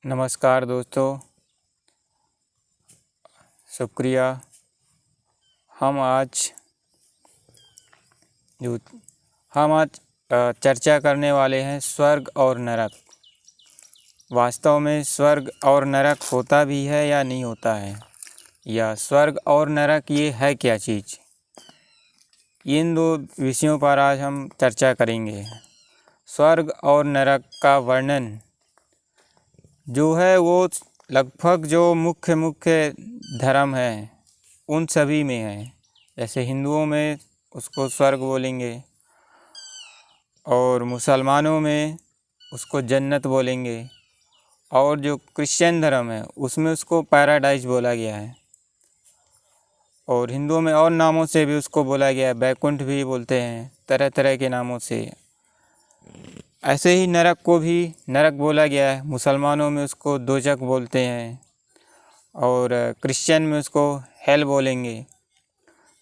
नमस्कार दोस्तों, शुक्रिया। हम आज जो हम आज चर्चा करने वाले हैं स्वर्ग और नरक। वास्तव में स्वर्ग और नरक होता भी है या नहीं होता है, या स्वर्ग और नरक ये है क्या चीज़। इन दो विषयों पर आज हम चर्चा करेंगे। स्वर्ग और नरक का वर्णन जो है वो लगभग जो मुख्य धर्म है उन सभी में है। जैसे हिंदुओं में उसको स्वर्ग बोलेंगे और मुसलमानों में उसको जन्नत बोलेंगे, और जो क्रिश्चियन धर्म है उसमें उसको पैराडाइज बोला गया है, और हिंदुओं में और नामों से भी उसको बोला गया है। बैकुंठ भी बोलते हैं, तरह तरह के नामों से। ऐसे ही नरक को भी नरक बोला गया है। मुसलमानों में उसको दोजक बोलते हैं और क्रिश्चियन में उसको हेल बोलेंगे।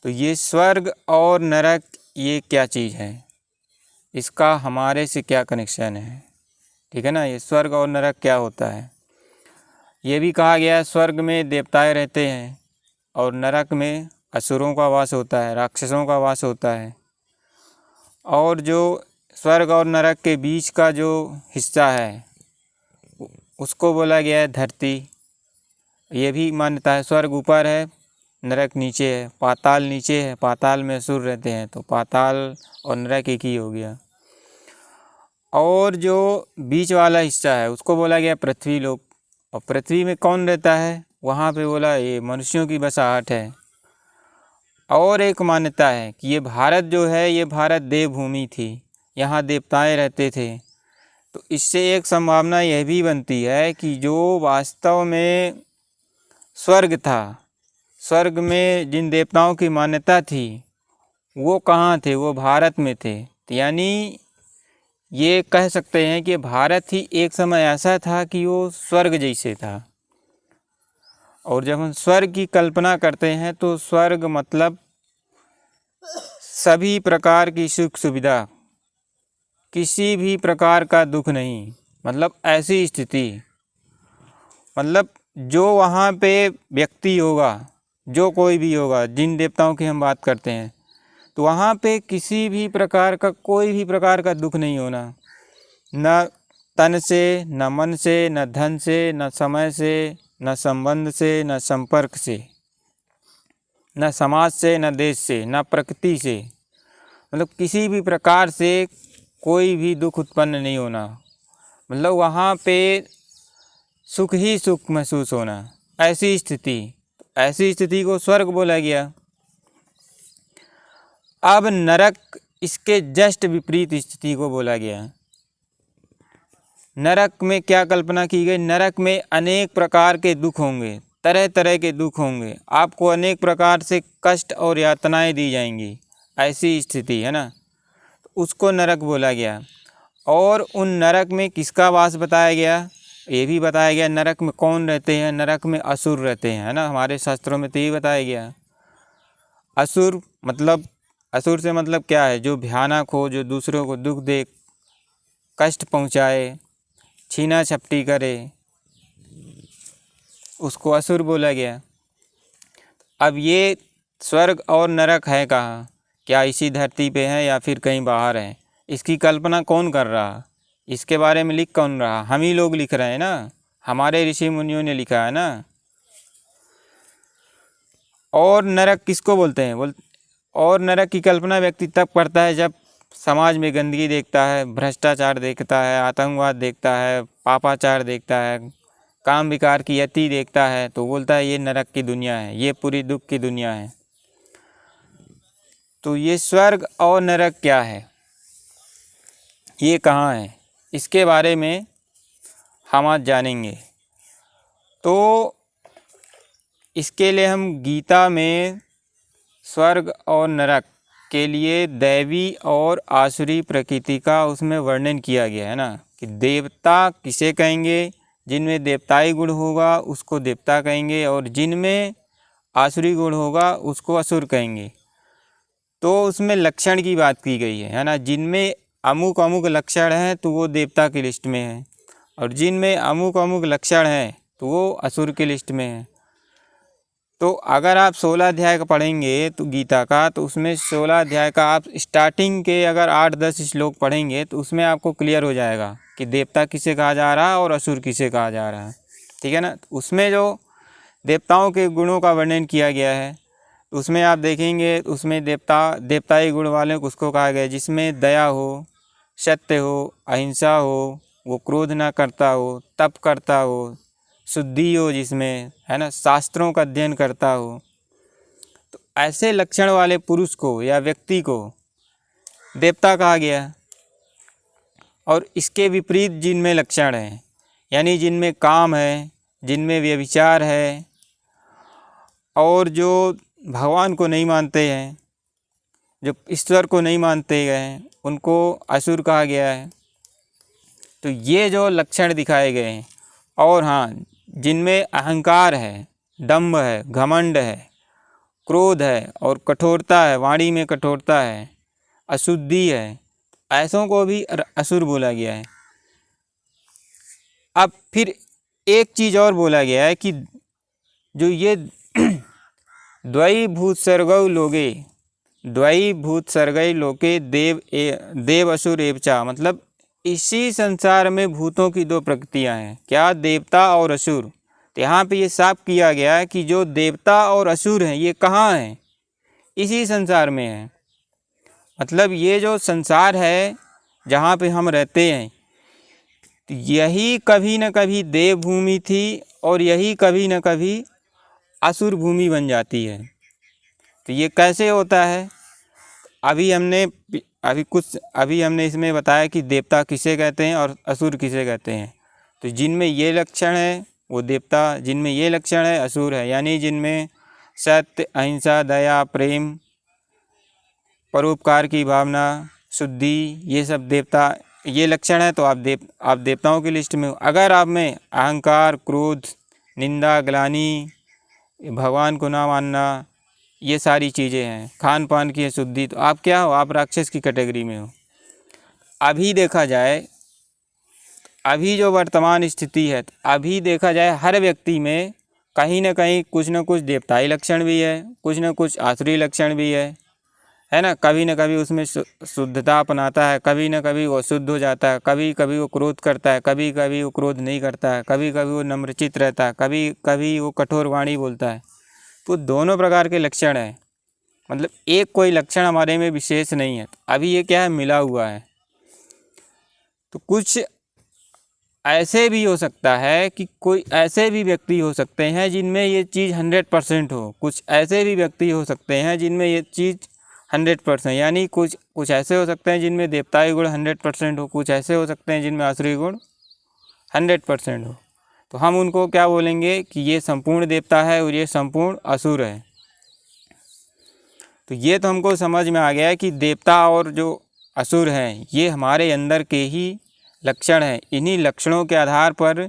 तो ये स्वर्ग और नरक ये क्या चीज़ है, इसका हमारे से क्या कनेक्शन है, ठीक है ना। ये स्वर्ग और नरक क्या होता है। ये भी कहा गया है स्वर्ग में देवताएं रहते हैं और नरक में असुरों का वास होता है, राक्षसों का वास होता है। और जो स्वर्ग और नरक के बीच का जो हिस्सा है उसको बोला गया है धरती। ये भी मान्यता है स्वर्ग ऊपर है, नरक नीचे है, पाताल नीचे है। पाताल में असुर रहते हैं, तो पाताल और नरक एक ही हो गया। और जो बीच वाला हिस्सा है उसको बोला गया पृथ्वी लोक। और पृथ्वी में कौन रहता है, वहाँ पे बोला ये मनुष्यों की बसाहट है। और एक मान्यता है कि ये भारत जो है ये भारत देवभूमि थी, यहाँ देवताएं रहते थे। तो इससे एक संभावना यह भी बनती है कि जो वास्तव में स्वर्ग था, स्वर्ग में जिन देवताओं की मान्यता थी वो कहाँ थे, वो भारत में थे। तो यानी ये कह सकते हैं कि भारत ही एक समय ऐसा था कि वो स्वर्ग जैसे था। और जब हम स्वर्ग की कल्पना करते हैं तो स्वर्ग मतलब सभी प्रकार की सुख सुविधा, किसी भी प्रकार का दुख नहीं, मतलब ऐसी स्थिति, मतलब जो वहाँ पे व्यक्ति होगा, जो कोई भी होगा, जिन देवताओं की हम बात करते हैं, तो वहाँ पे किसी भी प्रकार का कोई भी प्रकार का दुख नहीं होना। न तन से, न मन से, न धन से, न समय से, न संबंध से, न संपर्क से, न समाज से, न देश से, न प्रकृति से, मतलब किसी भी प्रकार से कोई भी दुख उत्पन्न नहीं होना। मतलब वहाँ पे सुख ही सुख महसूस होना, ऐसी स्थिति को स्वर्ग बोला गया। अब नरक इसके जस्ट विपरीत स्थिति को बोला गया। नरक में क्या कल्पना की गई, नरक में अनेक प्रकार के दुख होंगे, तरह तरह के दुख होंगे, आपको अनेक प्रकार से कष्ट और यातनाएं दी जाएंगी, ऐसी स्थिति है ना, उसको नरक बोला गया। और उन नरक में किसका वास बताया गया, ये भी बताया गया। नरक में कौन रहते हैं, नरक में असुर रहते हैं, है ना। हमारे शास्त्रों में तो ये बताया गया। असुर मतलब, असुर से मतलब क्या है, जो भयानक हो, जो दूसरों को दुख दे, कष्ट पहुँचाए, छीना झपटी करे, उसको असुर बोला गया। अब ये स्वर्ग और नरक है कहाँ, क्या इसी धरती पे है या फिर कहीं बाहर है, इसकी कल्पना कौन कर रहा, इसके बारे में लिख कौन रहा, हम ही लोग लिख रहे हैं ना, हमारे ऋषि मुनियों ने लिखा है ना। और नरक किसको बोलते हैं, और नरक की कल्पना व्यक्ति तब करता है जब समाज में गंदगी देखता है, भ्रष्टाचार देखता है, आतंकवाद देखता है, पापाचार देखता है, काम विकार की यति देखता है, तो बोलता है ये नरक की दुनिया है, ये पूरी दुख की दुनिया है। तो ये स्वर्ग और नरक क्या है, ये कहाँ है, इसके बारे में हम आज जानेंगे। तो इसके लिए हम गीता में स्वर्ग और नरक के लिए दैवी और आसुरी प्रकृति का उसमें वर्णन किया गया है ना, कि देवता किसे कहेंगे, जिनमें देवताई गुण होगा उसको देवता कहेंगे, और जिनमें आसुरी गुण होगा उसको असुर कहेंगे। तो उसमें लक्षण की बात की गई है ना, जिनमें अमुक अमुक लक्षण हैं तो वो देवता की लिस्ट में है, और जिनमें अमुक अमुक लक्षण हैं तो वो असुर की लिस्ट में है। तो अगर आप 16 अध्याय का पढ़ेंगे तो गीता का, तो उसमें 16 अध्याय का आप स्टार्टिंग के अगर 8-10 श्लोक पढ़ेंगे तो उसमें आपको क्लियर हो जाएगा कि देवता किसे कहा जा रहा है और असुर किसे कहा जा रहा है। ठीक है ना। उसमें जो देवताओं के गुणों का वर्णन किया गया है उसमें आप देखेंगे, उसमें देवताई गुण वाले को उसको कहा गया है जिसमें दया हो, सत्य हो, अहिंसा हो, वो क्रोध ना करता हो, तप करता हो, शुद्धि हो जिसमें, है ना, शास्त्रों का अध्ययन करता हो। तो ऐसे लक्षण वाले पुरुष को या व्यक्ति को देवता कहा गया। और इसके विपरीत जिनमें लक्षण हैं, यानी जिनमें काम है, जिनमें व्यभिचार है और जो भगवान को नहीं मानते हैं, जो ईश्वर को नहीं मानते हैं, उनको असुर कहा गया है। तो ये जो लक्षण दिखाए गए हैं, और हाँ, जिनमें अहंकार है, दंभ है, घमंड है, क्रोध है और कठोरता है, वाणी में कठोरता है, अशुद्धि है, ऐसों को भी असुर बोला गया है। अब फिर एक चीज़ और बोला गया है कि जो ये द्वयी भूत सर्गौ लोगे, द्वयी भूत सर्गै लोके देव असुर एवचा, मतलब इसी संसार में भूतों की दो प्रकृतियां हैं, क्या, देवता और असुर। तो यहाँ पे ये साफ किया गया है कि जो देवता और असुर हैं ये कहाँ हैं, इसी संसार में है। मतलब ये जो संसार है जहाँ पे हम रहते हैं, तो यही कभी न कभी देव भूमि थी और यही कभी न कभी असुर भूमि बन जाती है। तो ये कैसे होता है, अभी हमने इसमें बताया कि देवता किसे कहते हैं और असुर किसे कहते हैं। तो जिनमें ये लक्षण है वो देवता, जिनमें ये लक्षण है असुर है। यानी जिनमें सत्य, अहिंसा, दया, प्रेम, परोपकार की भावना, शुद्धि, ये सब देवता ये लक्षण है तो आप देवताओं की लिस्ट में हो। अगर आप में अहंकार, क्रोध, निंदा, ग्लानि, भगवान को ना मानना, ये सारी चीज़ें हैं, खान पान की अशुद्धि, तो आप क्या हो, आप राक्षस की कैटेगरी में हो। अभी देखा जाए, अभी जो वर्तमान स्थिति है, अभी देखा जाए हर व्यक्ति में कहीं ना कहीं कुछ न कुछ देवताई लक्षण भी है, कुछ न कुछ आसुरी लक्षण भी है ना। कभी न कभी उसमें शुद्धता अपनाता है, कभी न कभी वो शुद्ध हो जाता है, कभी कभी वो क्रोध करता है, कभी कभी वो क्रोध नहीं करता है, कभी कभी वो नम्रचित रहता है, कभी कभी वो कठोर वाणी बोलता है। तो दोनों प्रकार के लक्षण हैं, मतलब एक कोई लक्षण हमारे में विशेष नहीं है। अभी ये क्या है, मिला हुआ है। तो कुछ ऐसे भी हो सकता है कि कोई ऐसे भी व्यक्ति हो सकते हैं जिनमें ये चीज़ 100% हो, कुछ ऐसे भी व्यक्ति हो सकते हैं जिनमें ये चीज़ 100%, यानी कुछ ऐसे हो सकते हैं जिनमें देवताई गुण 100% हो, कुछ ऐसे हो सकते हैं जिनमें आसुरी गुण 100% हो। तो हम उनको क्या बोलेंगे कि ये संपूर्ण देवता है और ये संपूर्ण असुर है। तो ये तो हमको समझ में आ गया है कि देवता और जो असुर हैं ये हमारे अंदर के ही लक्षण हैं। इन्हीं लक्षणों के आधार पर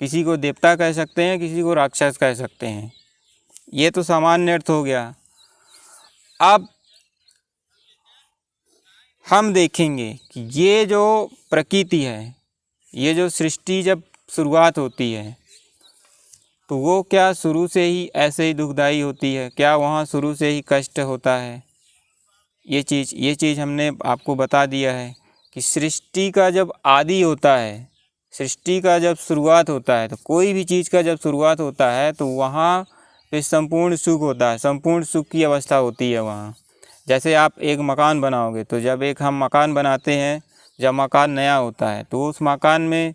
किसी को देवता कह सकते हैं, किसी को राक्षस कह सकते हैं। ये तो सामान्य अर्थ हो गया। अब हम देखेंगे कि ये जो प्रकृति है, ये जो सृष्टि जब शुरुआत होती है तो वो क्या शुरू से ही ऐसे ही दुखदाई होती है, क्या वहाँ शुरू से ही कष्ट होता है। ये चीज़ हमने आपको बता दिया है कि सृष्टि का जब आदि होता है, सृष्टि का जब शुरुआत होता है, तो कोई भी चीज़ का जब शुरुआत होता है तो वहाँ पे संपूर्ण सुख होता है, संपूर्ण सुख की अवस्था होती है वहाँ। जैसे आप एक मकान बनाओगे तो जब हम मकान बनाते हैं, जब मकान नया होता है तो उस मकान में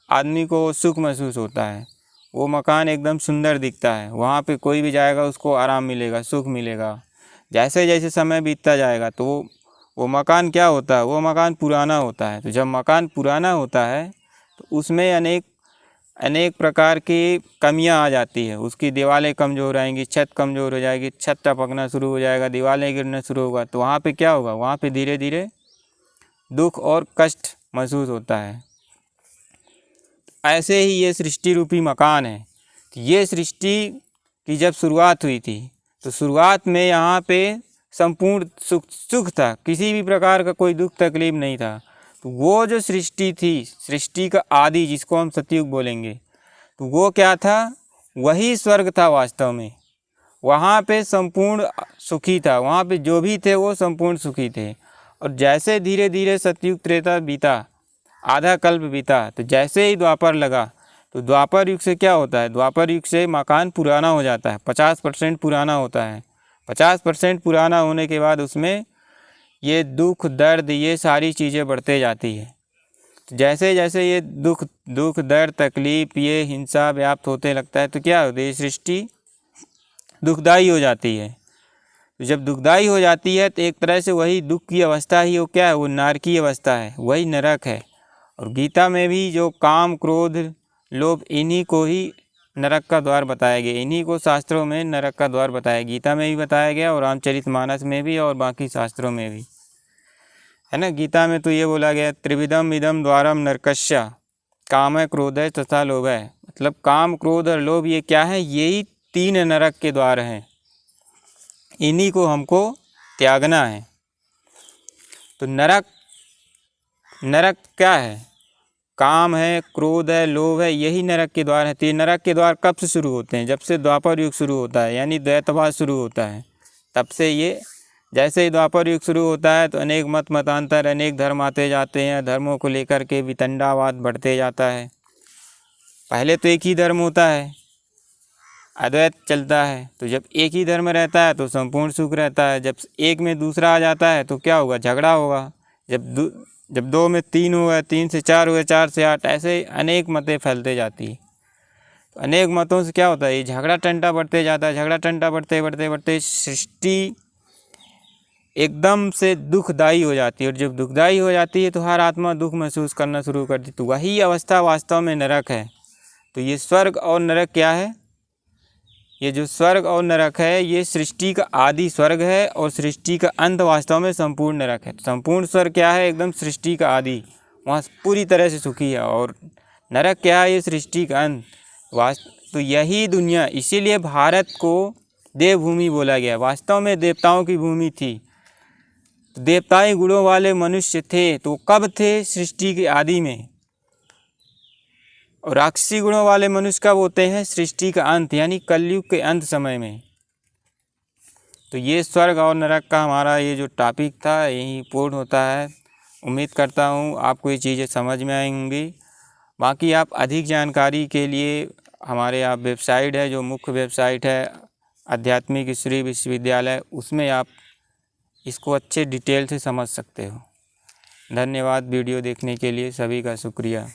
आदमी को सुख महसूस होता है, वो मकान एकदम सुंदर दिखता है, वहाँ पे कोई भी जाएगा उसको आराम मिलेगा, सुख मिलेगा। जैसे जैसे समय बीतता जाएगा तो वो मकान क्या होता है, वो मकान पुराना होता है। तो जब मकान पुराना होता है तो उसमें अनेक प्रकार की कमियां आ जाती है, उसकी दीवारें कमज़ोर आएंगी, छत कमज़ोर हो जाएगी, छत टपकना शुरू हो जाएगा, दीवारें गिरना शुरू होगा। तो वहाँ पे क्या होगा, वहाँ पे धीरे धीरे दुख और कष्ट महसूस होता है। ऐसे ही ये सृष्टि रूपी मकान है। ये सृष्टि की जब शुरुआत हुई थी तो शुरुआत में यहाँ पे संपूर्ण सुख था, किसी भी प्रकार का कोई दुख तकलीफ नहीं था। तो वो जो सृष्टि थी, सृष्टि का आदि जिसको हम सतयुग बोलेंगे, तो वो क्या था, वही स्वर्ग था वास्तव में। वहाँ पे संपूर्ण सुखी था, वहाँ पे जो भी थे वो संपूर्ण सुखी थे। और जैसे धीरे धीरे सतयुग त्रेता बीता, आधा कल्प बीता, तो जैसे ही द्वापर लगा, तो द्वापर युग से क्या होता है, द्वापर युग से मकान पुराना हो जाता है, 50% पुराना होता है। 50% पुराना होने के बाद उसमें ये दुख दर्द ये सारी चीज़ें बढ़ते जाती है। तो जैसे जैसे ये दुख दर्द तकलीफ़ ये हिंसा व्याप्त होते लगता है, तो क्या होता है, ये सृष्टि दुखदाई हो जाती है। तो जब दुखदाई हो जाती है तो एक तरह से वही दुख की अवस्था ही वो क्या है, वो नरकी अवस्था है, वही नरक है। और गीता में भी जो काम क्रोध लोभ, इन्हीं को ही नरक का द्वार बताया गया, इन्हीं को शास्त्रों में नरक का द्वार बताया, गीता में भी बताया गया और रामचरितमानस में भी और बाकी शास्त्रों में भी है ना। गीता में तो ये बोला गया, त्रिविधम इदम द्वारम नरकस्य काम क्रोध तथा लोभ है, मतलब काम क्रोध और लोभ ये क्या है, यही 3 नरक के द्वार हैं, इन्हीं को हमको त्यागना है। तो नरक क्या है, काम है, क्रोध है, लोभ है, यही नरक के द्वार है। तो ये नरक के द्वार कब से शुरू होते हैं, जब से द्वापर युग शुरू होता है, यानी द्वैतवाद शुरू होता है, तब से ये, जैसे ही द्वापर युग शुरू होता है तो अनेक मतांतर, अनेक धर्म आते जाते हैं, धर्मों को लेकर के वितंडावाद बढ़ते जाता है। पहले तो एक ही धर्म होता है, अद्वैत चलता है, तो जब एक ही धर्म रहता है तो संपूर्ण सुख रहता है। जब एक में दूसरा आ जाता है तो क्या होगा, झगड़ा होगा। जब 2 में 3 हुआ, 3 से 4 हुए, 4 से 8, ऐसे अनेक मतें फैलते जाती है। तो अनेक मतों से क्या होता है, ये झगड़ा टंटा बढ़ते जाता है, झगड़ा टंटा बढ़ते बढ़ते बढ़ते सृष्टि एकदम से दुखदाई हो जाती है। और जब दुखदाई हो जाती है तो हर आत्मा दुख महसूस करना शुरू करती है, तो वही अवस्था वास्तव में नरक है। तो ये स्वर्ग और नरक क्या है, ये जो स्वर्ग और नरक है ये सृष्टि का आदि स्वर्ग है और सृष्टि का अंत वास्तव में संपूर्ण नरक है। संपूर्ण स्वर्ग क्या है, एकदम सृष्टि का आदि, वहाँ पूरी तरह से सुखी है। और नरक क्या है, ये सृष्टि का अंत तो यही दुनिया, इसीलिए भारत को देवभूमि बोला गया। वास्तव में देवताओं की भूमि थी, तो देवताई गुणों वाले मनुष्य थे, तो कब थे, सृष्टि के आदि में। और राक्षसी गुणों वाले मनुष्य कब होते हैं, सृष्टि का अंत, यानी कलयुग के अंत समय में। तो ये स्वर्ग और नरक का हमारा ये जो टॉपिक था यही पूर्ण होता है। उम्मीद करता हूँ आपको ये चीज़ें समझ में आई होंगी। बाकी आप अधिक जानकारी के लिए हमारे यहाँ वेबसाइट है, जो मुख्य वेबसाइट है आध्यात्मिक श्री विश्वविद्यालय, उसमें आप इसको अच्छे डिटेल से समझ सकते हो। धन्यवाद वीडियो देखने के लिए, सभी का शुक्रिया।